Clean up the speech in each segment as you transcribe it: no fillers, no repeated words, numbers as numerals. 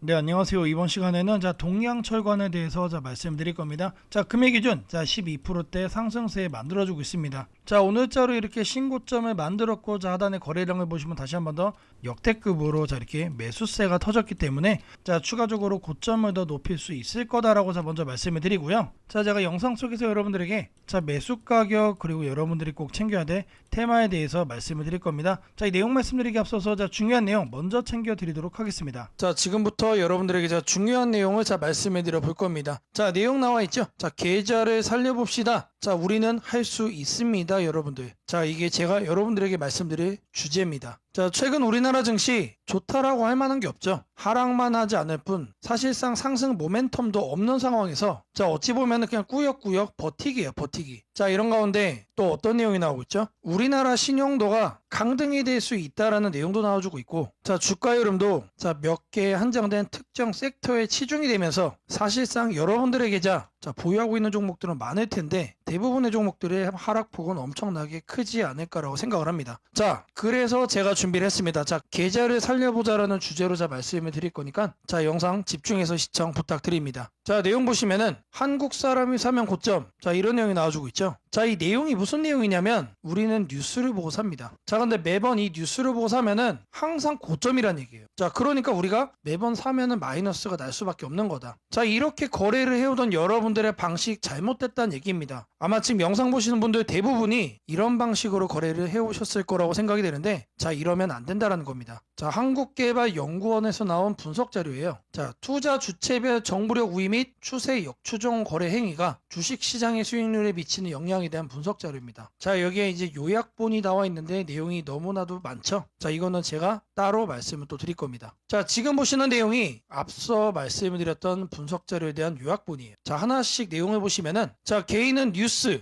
네, 안녕하세요. 이번 시간에는 동양철관에 대해서 말씀드릴 겁니다. 금액 기준 12%대 상승세 만들어주고 있습니다. 오늘자로 이렇게 신고점을 만들었고 하단의 거래량을 보시면 다시 한 번 더 역대급으로 이렇게 매수세가 터졌기 때문에 추가적으로 고점을 더 높일 수 있을 거다라고 먼저 말씀을 드리고요. 제가 영상 속에서 여러분들에게 매수 가격 그리고 여러분들이 꼭 챙겨야 될 테마에 대해서 말씀을 드릴 겁니다. 이 내용 말씀드리기 앞서서 중요한 내용 먼저 챙겨 드리도록 하겠습니다. 지금부터 여러분들에게 중요한 내용을 말씀해 드려 볼 겁니다. 내용 나와 있죠? 계좌를 살려봅시다. 우리는 할 수 있습니다, 여러분들. 이게 제가 여러분들에게 말씀드릴 주제입니다. 최근 우리나라 증시 좋다라고 할 만한 게 없죠. 하락만 하지 않을 뿐 사실상 상승 모멘텀도 없는 상황에서 어찌 보면 그냥 꾸역꾸역 버티기예요, 버티기. 이런 가운데 또 어떤 내용이 나오고 있죠? 우리나라 신용도가 강등이 될 수 있다라는 내용도 나와주고 있고, 주가 흐름도 몇 개 한정된 특정 섹터에 치중이 되면서 사실상 여러분들의 계좌 보유하고 있는 종목들은 많을 텐데 대부분의 종목들의 하락폭은 엄청나게 크지 않을까라고 생각을 합니다. 그래서 제가 준비를 했습니다. 계좌를 살려보자라는 주제로 말씀을 드릴 거니까 영상 집중해서 시청 부탁드립니다. 내용 보시면은 한국 사람이 사면 고점, 이런 내용이 나와주고 있죠. 이 내용이 무슨 내용이냐면 우리는 뉴스를 보고 삽니다. 근데 매번 이 뉴스를 보고 사면은 항상 고점이란 얘기예요. 그러니까 우리가 매번 사면은 마이너스가 날 수밖에 없는 거다. 이렇게 거래를 해오던 여러분들의 방식 잘못됐다는 얘기입니다. 아마 지금 영상 보시는 분들 대부분이 이런 방식으로 거래를 해오셨을 거라고 생각이 되는데 이러면 안 된다라는 겁니다. 한국개발연구원에서 나온 분석 자료예요. 투자 주체별 정보력 우위 및 추세 역추종 거래 행위가 주식시장의 수익률에 미치는 영향에 대한 분석 자료입니다. 여기에 이제 요약본이 나와 있는데 내용이 너무나도 많죠. 이거는 제가 따로 말씀을 또 드릴 겁니다. 지금 보시는 내용이 앞서 말씀을 드렸던 분석 자료에 대한 요약본이에요. 하나씩 내용을 보시면은 개인은 뉴스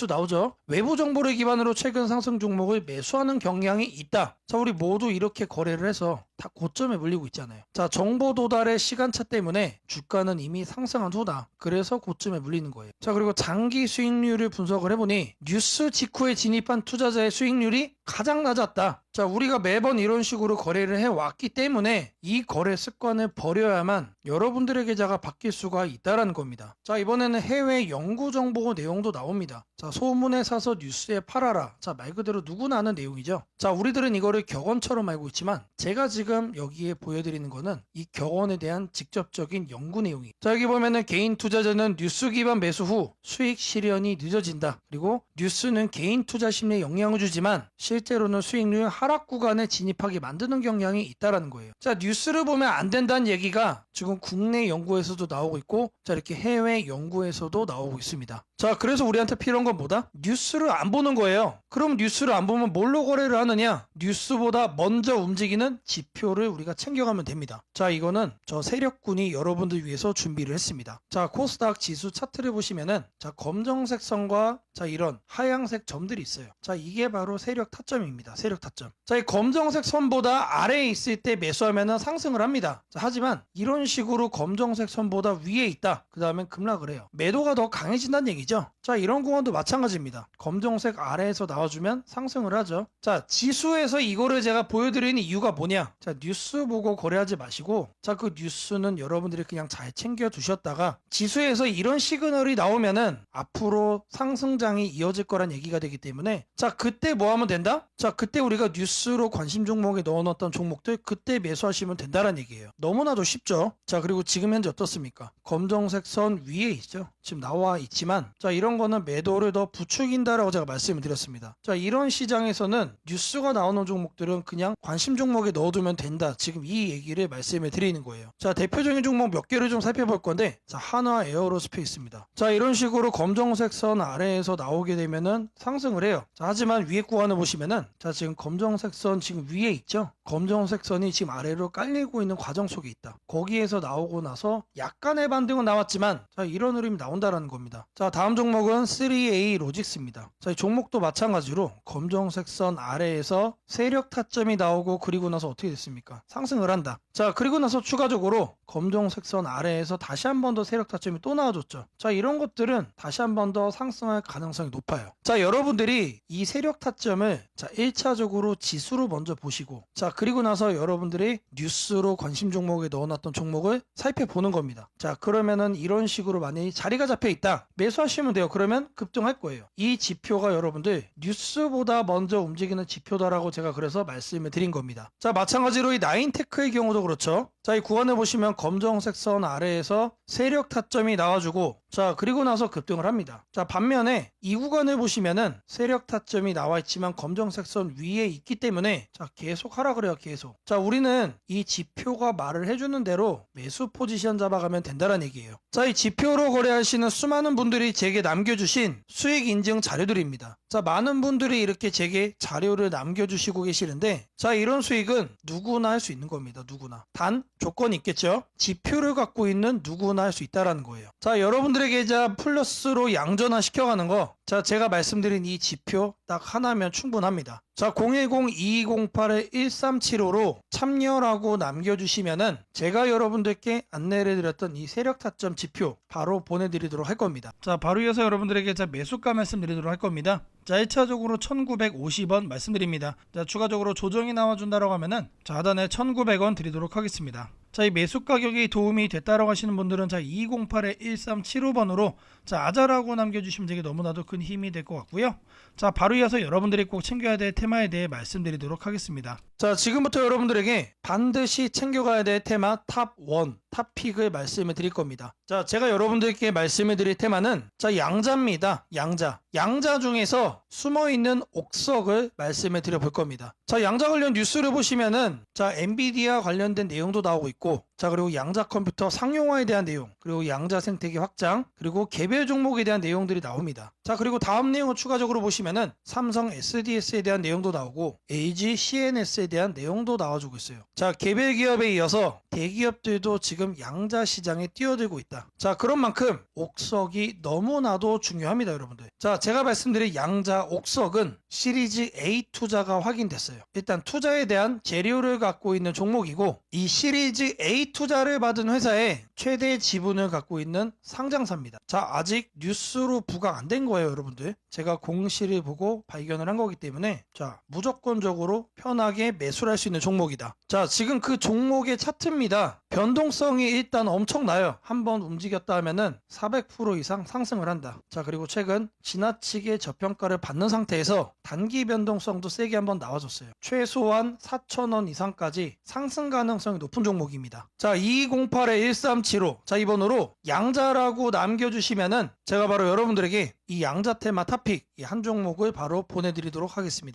나오죠. 외부 정보를 기반으로 최근 상승 종목을 매수하는 경향이 있다. 우리 모두 이렇게 거래를 해서 다 고점에 물리고 있잖아요. 정보 도달의 시간차 때문에 주가는 이미 상승한 후다. 그래서 고점에 물리는 거예요. 그리고 장기 수익률을 분석을 해보니 뉴스 직후에 진입한 투자자의 수익률이 가장 낮았다. 우리가 매번 이런 식으로 거래를 해왔기 때문에 이 거래 습관을 버려야만 여러분들의 계좌가 바뀔 수가 있다는 겁니다. 이번에는 해외 연구 정보 내용도 나옵니다. 소문에 사서 뉴스에 팔아라. 말 그대로 누구나 아는 내용이죠. 우리들은 이거를 격언처럼 알고 있지만 제가 지금 여기에 보여드리는 거는 이 격언에 대한 직접적인 연구 내용이. 여기 보면은 개인 투자자는 뉴스 기반 매수 후 수익 실현이 늦어진다. 그리고 뉴스는 개인 투자 심리에 영향을 주지만 실제로는 수익률 하락 구간에 진입하게 만드는 경향이 있다라는 거예요. 뉴스를 보면 안 된다는 얘기가 지금 국내 연구에서도 나오고 있고 이렇게 해외 연구에서도 나오고 있습니다. 그래서 우리한테 필요한 건 뭐다? 뉴스를 안 보는 거예요. 그럼 뉴스를 안 보면 뭘로 거래를 하느냐? 뉴스보다 먼저 움직이는 지표를 우리가 챙겨가면 됩니다. 이거는 저 세력군이 여러분들 위해서 준비를 했습니다. 코스닥 지수 차트를 보시면은 검정색 선과 이런 하얀색 점들이 있어요. 이게 바로 세력 타점입니다. 세력 타점. 이 검정색 선보다 아래에 있을 때 매수하면은 상승을 합니다. 하지만 이런 식으로 검정색 선보다 위에 있다. 그 다음엔 급락을 해요. 매도가 더 강해진다는 얘기죠. 이런 구간도 마찬가지입니다. 검정색 아래에서 나와주면 상승을 하죠. 지수에서 이거를 제가 보여드리는 이유가 뭐냐? 뉴스 보고 거래하지 마시고 그 뉴스는 여러분들이 그냥 잘 챙겨 두셨다가 지수에서 이런 시그널이 나오면은 앞으로 상승장이 이어질 거란 얘기가 되기 때문에 그때 뭐 하면 된다? 그때 우리가 뉴스로 관심 종목에 넣어놨던 종목들 그때 매수하시면 된다는 얘기예요. 너무나도 쉽죠. 그리고 지금 현재 어떻습니까? 검정색 선 위에 있죠. 지금 나와 있지만 이런 거는 매도를 더 부추긴다라고 제가 말씀을 드렸습니다. 이런 시장에서는 뉴스가 나오는 종목들은 그냥 관심 종목에 넣어두면 된다. 지금 이 얘기를 말씀을 드리는 거예요. 대표적인 종목 몇 개를 좀 살펴볼 건데 한화 에어로스페이스입니다. 이런 식으로 검정색 선 아래에서 나오게 되면은 상승을 해요. 하지만 위에 구간을 보시면은 지금 검정색 선 지금 위에 있죠. 검정색 선이 지금 아래로 깔리고 있는 과정 속에 있다. 거기에서 나오고 나서 약간의 반등은 나왔지만 이런 흐름이 나온다. 나온다라는 겁니다. 자, 다음 종목은 3A 로직스입니다. 자, 이 종목도 마찬가지로 검정색 선 아래에서 세력 타점이 나오고 그리고 나서 어떻게 됐습니까? 상승을 한다. 자, 그리고 나서 추가적으로 검정색 선 아래에서 다시 한 번 더 세력 타점이 또 나와줬죠. 자, 이런 것들은 다시 한 번 더 상승할 가능성이 높아요. 자, 여러분들이 이 세력 타점을 자 1차적으로 지수로 먼저 보시고, 자, 그리고 나서 여러분들이 뉴스로 관심 종목에 넣어놨던 종목을 살펴보는 겁니다. 자, 그러면은 이런 식으로 만약에 자리가 잡혀 있다, 매수하시면 돼요. 그러면 급등할 거예요. 이 지표가 여러분들 뉴스보다 먼저 움직이는 지표다라고 제가 그래서 말씀을 드린 겁니다. 자, 마찬가지로 이 나인테크의 경우도 그렇죠. 자, 이 구간을 보시면 검정색 선 아래에서 세력 타점이 나와주고, 자, 그리고 나서 급등을 합니다. 자, 반면에 이 구간을 보시면은 세력 타점이 나와 있지만 검정색 선 위에 있기 때문에 자, 계속 하라 그래요. 계속. 자, 우리는 이 지표가 말을 해주는 대로 매수 포지션 잡아가면 된다는 얘기예요. 자, 이 지표로 거래하시는 수많은 분들이 제게 남겨주신 수익 인증 자료들입니다. 자, 많은 분들이 이렇게 제게 자료를 남겨주시고 계시는데, 자, 이런 수익은 누구나 할 수 있는 겁니다. 누구나. 단 조건이 있겠죠. 지표를 갖고 있는 누구나 할 수 있다라는 거예요. 자, 여러분들의 계좌 플러스로 양전화 시켜가는 거, 자, 제가 말씀드린 이 지표 딱 하나면 충분합니다. 자, 010-2208-1375로 참여라고 남겨주시면은 제가 여러분들께 안내를 드렸던 이 세력 타점 지표 바로 보내드리도록 할 겁니다. 자, 바로 이어서 여러분들에게 자 매수가 말씀드리도록 할 겁니다. 자, 1차적으로 1950원 말씀드립니다. 자, 추가적으로 조정이 나와준다라고 하면은 자, 하단에 1900원 드리도록 하겠습니다. 자, 이 매수 가격이 도움이 됐다라고 하시는 분들은 자, 208-1375번으로 자, 아자라고 남겨주시면 되게 너무나도 큰 힘이 될 것 같고요. 자, 바로 이어서 여러분들이 꼭 챙겨야 될 테마에 대해 말씀드리도록 하겠습니다. 자, 지금부터 여러분들에게 반드시 챙겨가야 될 테마 탑1, 탑픽을 말씀을 드릴 겁니다. 자, 제가 여러분들께 말씀을 드릴 테마는 자, 양자입니다. 양자 중에서 숨어있는 옥석을 말씀을 드려볼 겁니다. 자, 양자 관련 뉴스를 보시면은 자, 엔비디아 관련된 내용도 나오고 있고, 자, 그리고 양자 컴퓨터 상용화에 대한 내용, 그리고 양자 생태계 확장, 그리고 개별 종목에 대한 내용들이 나옵니다. 자, 그리고 다음 내용을 추가적으로 보시면은 삼성 SDS에 대한 내용도 나오고 LG CNS에 대한 내용도 나와주고 있어요. 자, 개별 기업에 이어서 대기업들도 지금 양자 시장에 뛰어들고 있다. 자, 그런 만큼 옥석이 너무나도 중요합니다, 여러분들. 자, 제가 말씀드린 양자 옥석은 시리즈 A 투자가 확인됐어요. 일단 투자에 대한 재료를 갖고 있는 종목이고, 이 시리즈 A 투자를 받은 회사의 최대 지분을 갖고 있는 상장사입니다. 자, 아직 뉴스로 부각 안 된 거예요, 여러분들. 제가 공시를 보고 발견을 한 거기 때문에 자, 무조건적으로 편하게 매수를 할 수 있는 종목이다. 자, 지금 그 종목의 차트입니다. 변동성이 일단 엄청나요. 한번 움직였다 하면은 400% 이상 상승을 한다. 자, 그리고 최근 지나치게 저평가를 받는 상태에서 단기 변동성도 세게 한번 나와줬어요. 최소한 4,000원 이상까지 상승 가능성이 높은 종목입니다. 자, 2208-1375. 자, 이 번호로 양자라고 남겨주시면은 제가 바로 여러분들에게 이 양자 테마 탑픽 이 한 종목을 바로 보내드리도록 하겠습니다.